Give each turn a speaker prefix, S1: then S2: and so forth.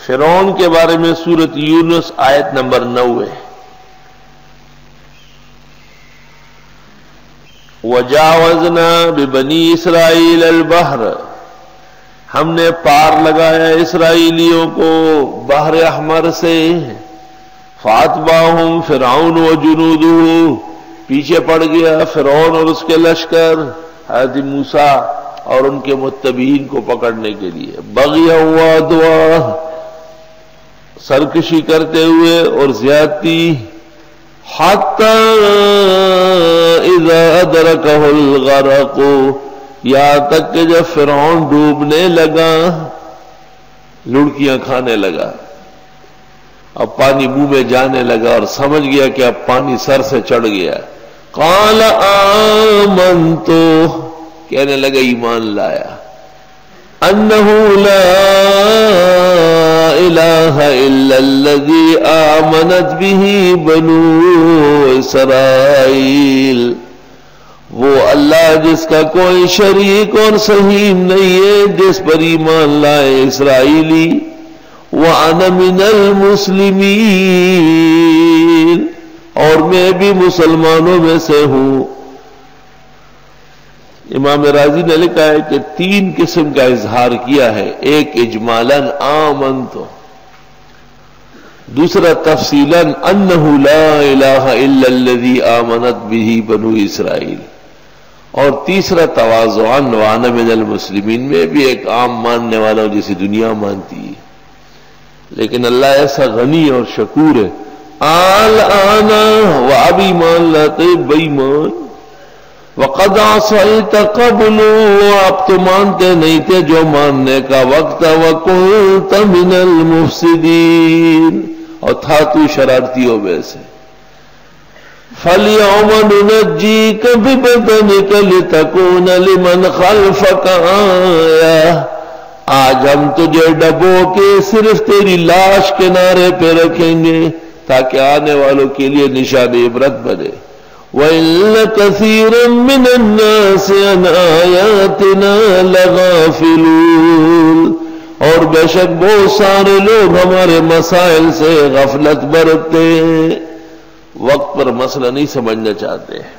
S1: فرعون کے بارے میں سورۃ یونس آیت نمبر 9 ہے. وَجَاوَزْنَا بِبَنِي إِسْرَائِيلَ الْبَحْرَ، ہم نے پار لگایا اسرائیلیوں کو بحر احمر سے. فَأَتْبَعَهُمْ فِرْعَوْنُ وَجُنُودُهُ، پیچھے پڑ گیا فرعون اور اس کے لشکر حضرت موسیٰ اور ان کے متبعین کو پکڑنے کے لیے. بغیا وعدوا، سرکشی کرتے ہوئے اور زیادتی. حتی اذا ادرکہ الغرق، یہاں تک کہ جب فرعون ڈوبنے لگا، لڑکیاں کھانے لگا، اب پانی منہ میں جانے لگا اور سمجھ گیا کہ اب پانی سر سے چڑھ گیا. قال آمنت، کہنے لگا ایمان لایا. انہ لا الہ الا الذی آمنت بہ بنو اسرائیل، وہ اللہ جس کا کوئی شریک اور سہیم نہیں ہے، جس پر ایمان لائے اسرائیلی. وَأَنَا مِنَ الْمُسْلِمِينَ، اور میں بھی مسلمانوں میں سے ہوں. امام راضی نے لکھا ہے کہ 3 قسم کا اظہار کیا ہے. ایک اجمالاً آمنت، دوسرا تفصیلاً انہ لا الہ الا الذی آمنت بہ بنو اسرائیل، اور تیسرا تواضعاً وَأَنَا مِنَ الْمُسْلِمِينَ میں بھی ایک عام ماننے والا ہوں جیسی دنیا مانتی ہے. لیکن اللہ ایسا غنی اور شکور ہے. الآن، وہ اب ایمان لاتے بےمان. وقد عصیت قبل، آپ تو مانتے نہیں تھے جو ماننے کا وقت. وکنت من المفسدین، اور تھا تو شرارتیوں میں سے. فَالْيَوْمَ نُنَجِّيكَ بِبَدَنِكَ لِتَكُونَ لِمَنْ خَلْفَكَ آیَةً، آج ہم تجھے ڈبو کے صرف تیری لاش کنارے پہ رکھیں گے تاکہ آنے والوں کے لیے نشان عبرت بنے. وَإِنَّ كَثِيرًا مِّنَ النَّاسِ عَنْ آيَاتِنَا لَغَافِلُونَ، اور بے شک بہت سارے لوگ ہمارے مسائل سے غفلت برتتے ہیں، وقت پر مسئلہ نہیں سمجھنا چاہتے ہیں.